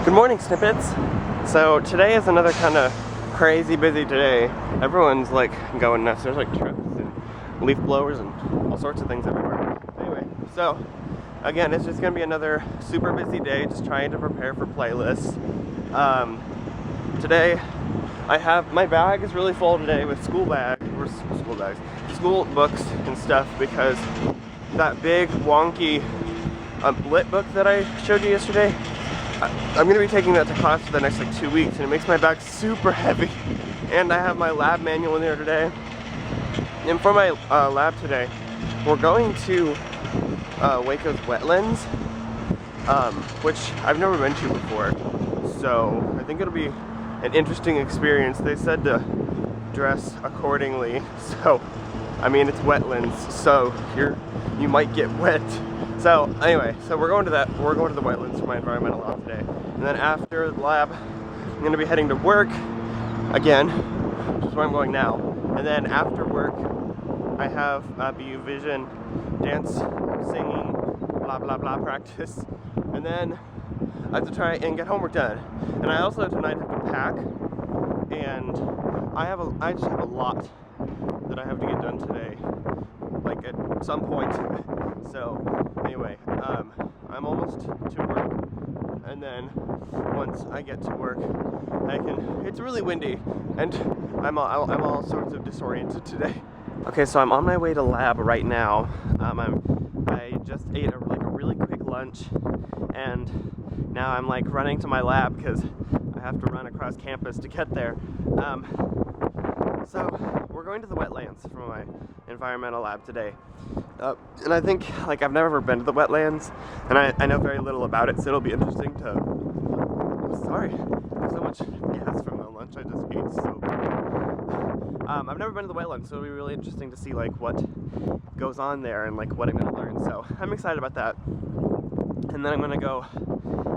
Good morning, Snippets. So today is another kind of crazy busy day. Everyone's like going nuts. There's like trucks and leaf blowers and all sorts of things everywhere. Anyway, so again, it's just gonna be another super busy day, just trying to prepare for playlists. Today I have, my bag is really full today with school books and stuff, because that big wonky lit book that I showed you yesterday, I'm going to be taking that to class for the next like 2 weeks, and it makes my bag super heavy. And I have my lab manual in there today. And for my lab today, we're going to Waco Wetlands, which I've never been to before. So I think it'll be an interesting experience. They said to dress accordingly. So, I mean, it's wetlands, so you might get wet. So anyway, so we're going to the wetlands for my environmental lab today. And then after the lab, I'm going to be heading to work again, which is where I'm going now. And then after work, I have BU Vision, dance, singing, blah blah blah practice. And then I have to try and get homework done. And I also tonight have to pack, and I just have a lot that I have to get done today, like at some point. So anyway, I'm almost to work, and then once I get to work, it's really windy, and I'm all sorts of disoriented today. Okay, so I'm on my way to lab right now. I just ate a really quick lunch, and now I'm like running to my lab because I have to run across campus to get there. So we're going to the wetlands for my environmental lab today. And I think, like, I've never been to the wetlands, and I know very little about it, so it'll be interesting to... Oh, sorry, there's so much gas from the lunch I just ate, so... I've never been to the wetlands, so it'll be really interesting to see, like, what goes on there and, like, what I'm going to learn. So I'm excited about that. And then I'm going to go,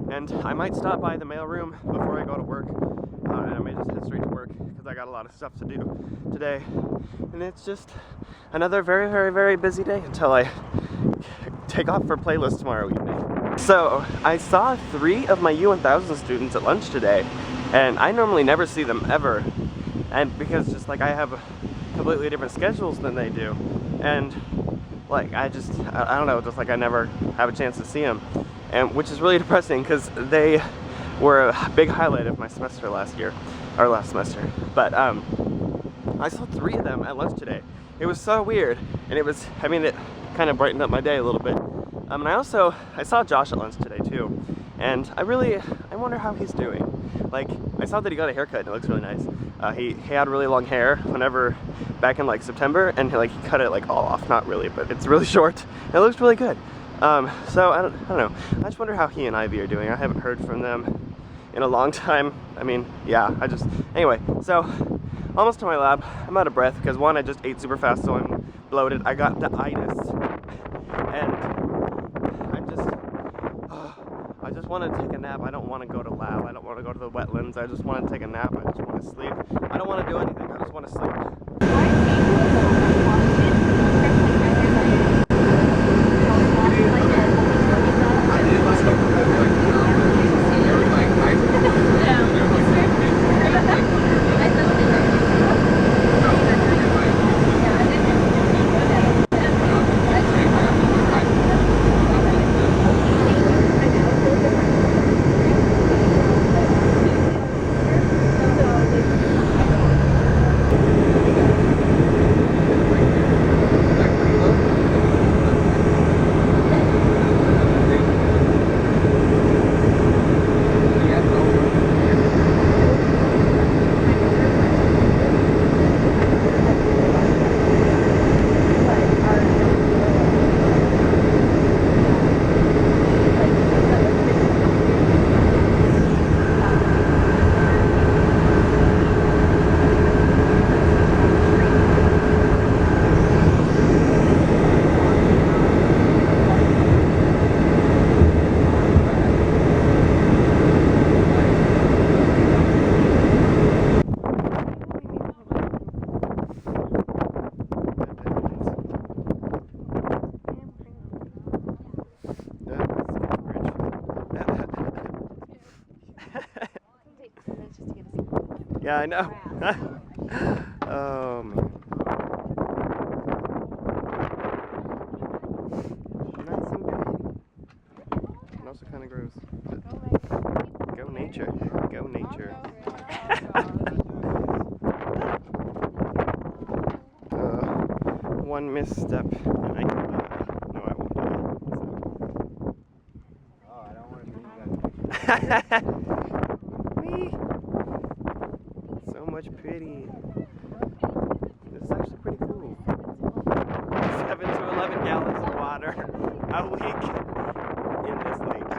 and I might stop by the mailroom before I go to work, and I may just head straight to work, because I got a lot of stuff to do today. And it's just another very, very, very busy day until I take off for playlist tomorrow evening. So I saw 3 of my U1000 students at lunch today, and I normally never see them ever, and because just like I have completely different schedules than they do, and like I don't know, just like I never have a chance to see them, and which is really depressing because they were a big highlight of my semester last semester. But I saw 3 of them at lunch today. It was so weird, and it kind of brightened up my day a little bit. And I saw Josh at lunch today too, and I wonder how he's doing. Like, I saw that he got a haircut and it looks really nice. He had really long hair back in like September, and he cut it like all off, not really, but it's really short. And it looks really good. So I don't know. I just wonder how he and Ivy are doing. I haven't heard from them in a long time. I mean, yeah, anyway, so almost to my lab. I'm out of breath because one, I just ate super fast, so I'm bloated. I got the itis, and I just want to take a nap. I don't want to go to lab. I don't want to go to the wetlands. I just want to take a nap. I just want to sleep. I don't want to do anything. I just want to sleep. Yeah, I know. Oh man. Nice and pretty. And also kind of gross. Go nature. Go nature. One misstep and I can die. No, I won't die. Oh, I don't want to do that. Whee! So much pretty. This is actually pretty cool. 7 to 11 gallons of water a week in this lake.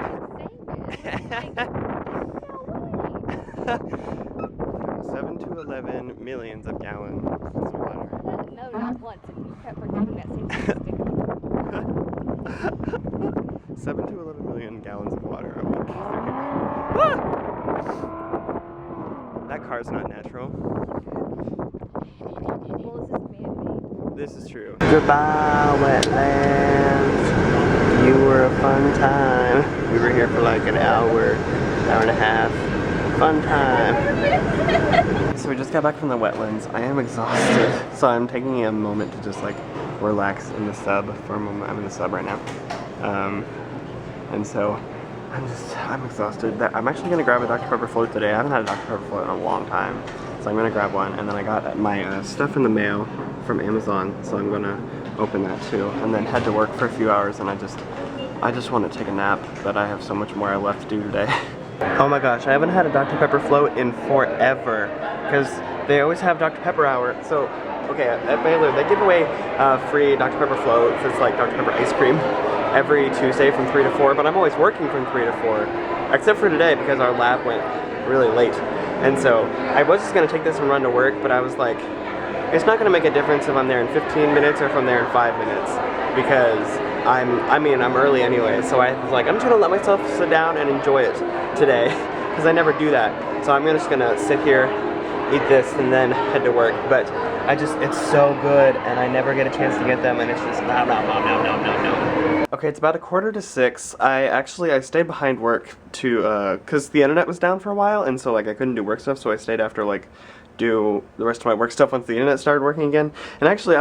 7 to 11 millions of gallons of water. No, not once. You kept forgetting that same statistic. 7 to 11 million gallons of water a week. That car's not natural. Well, this is man-made. This is true. Goodbye, wetlands. You were a fun time. We were here for like an hour and a half. Fun time. So we just got back from the wetlands. I am exhausted, so I'm taking a moment to just like relax in the sub for a moment. I'm in the sub right now, and so I'm exhausted. I'm actually gonna grab a Dr. Pepper float today. I haven't had a Dr. Pepper float in a long time, so I'm gonna grab one. And then I got my stuff in the mail from Amazon, so I'm gonna open that too, and then head to work for a few hours. And I just want to take a nap, but I have so much more I left to do today. Oh my gosh, I haven't had a Dr. Pepper float in forever, because they always have Dr. Pepper hour. So, okay, at Baylor, they give away free Dr. Pepper floats. It's like Dr. Pepper ice cream every Tuesday from 3 to 4, but I'm always working from 3 to 4, except for today because our lab went really late. And so, I was just going to take this and run to work, but I was like, it's not going to make a difference if I'm there in 15 minutes or if I'm there in 5 minutes, because I'm early anyway, so I was like, I'm just gonna let myself sit down and enjoy it today, because I never do that. So I'm just gonna sit here, eat this, and then head to work. But it's so good, and I never get a chance to get them, and it's just no. Okay, it's about 5:45. I stayed behind work to, cause the internet was down for a while, and so like I couldn't do work stuff, so I stayed after like do the rest of my work stuff once the internet started working again. And actually,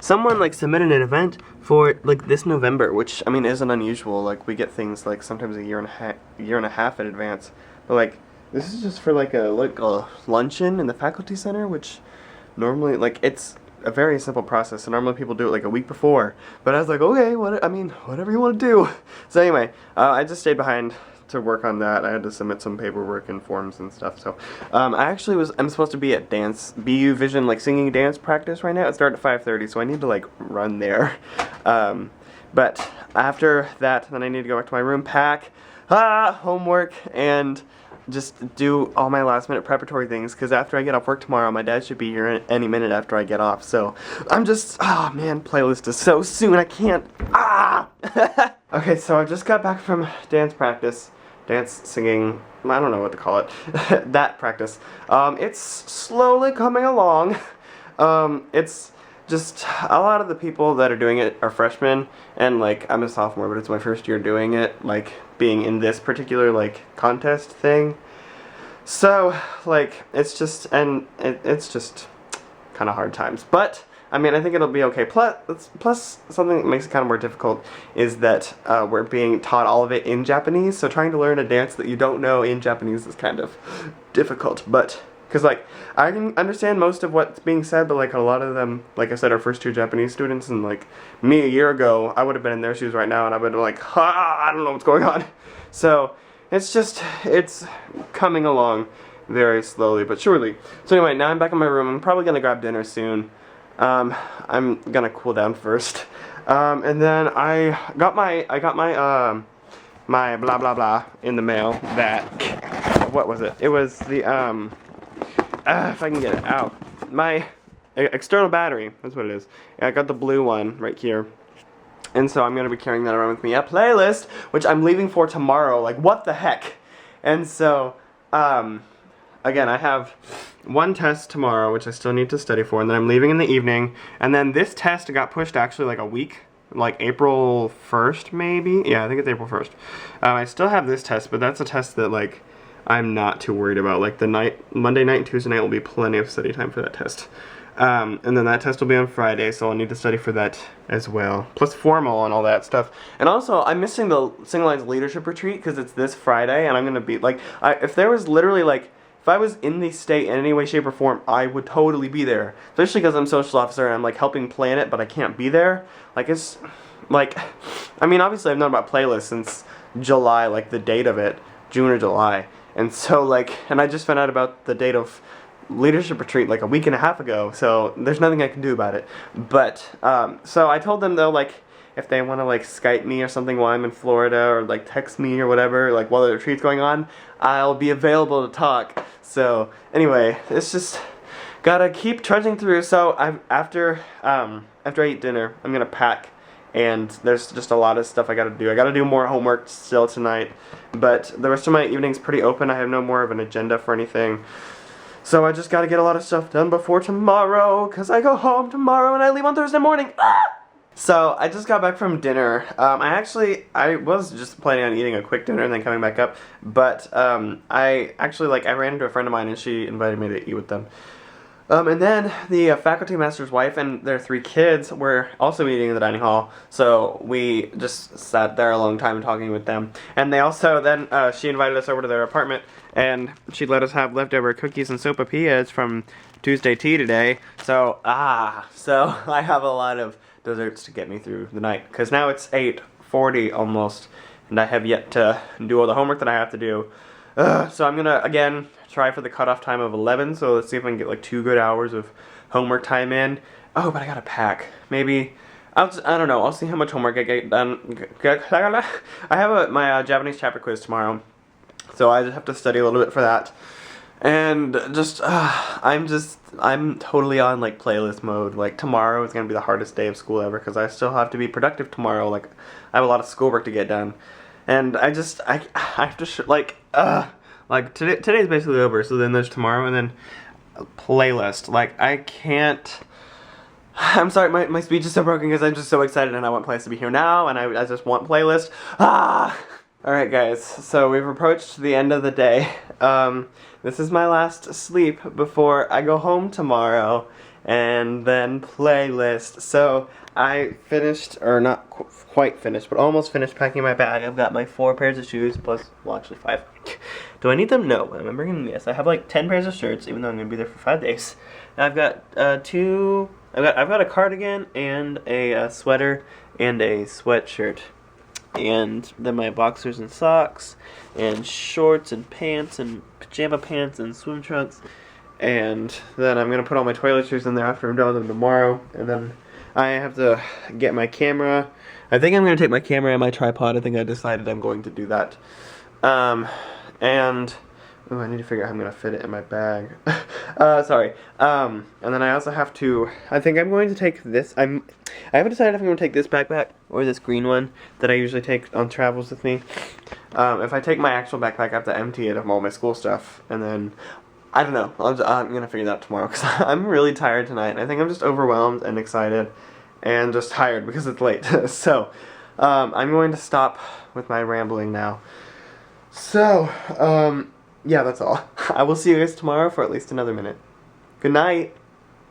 someone like submitted an event for like this November, which I mean isn't unusual. Like we get things like sometimes a year and a half in advance. But like this is just for like a luncheon in the faculty center, which normally like it's a very simple process. So normally people do it like a week before. But I was like, okay, whatever you want to do. So anyway, I just stayed behind to work on that. I had to submit some paperwork and forms and stuff. So I'm supposed to be at BU Vision like singing dance practice right now. It started at 5:30, so I need to like run there. But after that, then I need to go back to my room, pack homework, and just do all my last minute preparatory things, because after I get off work tomorrow, my dad should be here any minute after I get off. So I'm just, oh man, playlist is so soon, I can't, Okay, so I just got back from dance singing, I don't know what to call it, that practice. It's slowly coming along. It's just, a lot of the people that are doing it are freshmen, and like, I'm a sophomore, but it's my first year doing it, like, being in this particular, like, contest thing. So, like, it's just kind of hard times. But, I mean, I think it'll be okay. Plus, something that makes it kind of more difficult is that we're being taught all of it in Japanese, so trying to learn a dance that you don't know in Japanese is kind of difficult. But, because, like, I can understand most of what's being said, but, like, a lot of them, like I said, are first-year Japanese students, and, like, me a year ago, I would have been in their shoes right now, and I would have been like, I don't know what's going on. So, it's coming along very slowly, but surely. So anyway, now I'm back in my room. I'm probably going to grab dinner soon. I'm going to cool down first. And then I got my blah blah blah in the mail that, what was it? It was the, if I can get it out. My external battery, that's what it is. I got the blue one right here. And so I'm going to be carrying that around with me. A playlist, which I'm leaving for tomorrow. Like, what the heck? And so, again, I have one test tomorrow, which I still need to study for, and then I'm leaving in the evening. And then this test got pushed actually like a week, like April 1st maybe? Yeah, I think it's April 1st. I still have this test, but that's a test that like, I'm not too worried about. Like Monday night and Tuesday night will be plenty of study time for that test. And then that test will be on Friday, so I'll need to study for that as well. Plus formal and all that stuff. And also, I'm missing the Single Lines Leadership Retreat because it's this Friday, and I'm going to be, like, if there was literally, like, if I was in the state in any way, shape, or form, I would totally be there. Especially because I'm social officer and I'm, like, helping plan it, but I can't be there. Like, it's, like, I mean, obviously I've known about playlists since July, like, the date of it, June or July. And so, like, and I just found out about the date of leadership retreat like a week and a half ago, so there's nothing I can do about it. But so I told them though, like, if they want to like Skype me or something while I'm in Florida, or like text me or whatever, like while the retreat's going on, I'll be available to talk. So anyway, it's just gotta keep trudging through. So after I eat dinner, I'm gonna pack, and there's just a lot of stuff I gotta do. I gotta do more homework still tonight, but the rest of my evening's pretty open. I have no more of an agenda for anything. So I just gotta get a lot of stuff done before tomorrow, because I go home tomorrow and I leave on Thursday morning. Ah! So I just got back from dinner. I was just planning on eating a quick dinner and then coming back up, but I ran into a friend of mine and she invited me to eat with them. And then the faculty master's wife and their 3 kids were also eating in the dining hall, so we just sat there a long time talking with them. And they also then, she invited us over to their apartment, and she let us have leftover cookies and sopapillas from Tuesday tea today. So I have a lot of desserts to get me through the night, because now it's 8:40 almost, and I have yet to do all the homework that I have to do. So I'm gonna, again, try for the cutoff time of 11, so let's see if I can get like 2 good hours of homework time in. Oh, but I gotta pack. Maybe, I don't know, I'll see how much homework I get done. I have my Japanese chapter quiz tomorrow, so I just have to study a little bit for that. And just, I'm totally on like playlist mode. Like tomorrow is gonna be the hardest day of school ever, because I still have to be productive tomorrow. Like, I have a lot of schoolwork to get done. And I have to like today's basically over, so then there's tomorrow and then a playlist. Like, I can't, I'm sorry, my speech is so broken because I'm just so excited and I want playlist to be here now, and I just want playlist. Alright guys, so we've approached the end of the day. This is my last sleep before I go home tomorrow, and then playlist. So I finished, or not quite finished, but almost finished packing my bag. I've got my 4 pairs of shoes, plus, well, actually 5. Do I need them? No. Am I bringing them? Yes. I have like 10 pairs of shirts, even though I'm gonna be there for 5 days. And I've got I've got a cardigan and a sweater and a sweatshirt, and then my boxers and socks and shorts and pants and pajama pants and swim trunks. And then I'm gonna put all my toiletries in there after I'm done with them tomorrow. And then I have to get my camera. I think I'm gonna take my camera and my tripod. I think I decided I'm going to do that. And ooh, I need to figure out how I'm gonna fit it in my bag. Sorry. And then I also have to, I think I'm going to take this. I haven't decided if I'm gonna take this backpack or this green one that I usually take on travels with me. If I take my actual backpack, I have to empty it of all my school stuff, and then I don't know. I'm gonna figure that out tomorrow, because I'm really tired tonight. I think I'm just overwhelmed and excited, and just tired because it's late. So I'm going to stop with my rambling now. So yeah, that's all. I will see you guys tomorrow for at least another minute. Good night.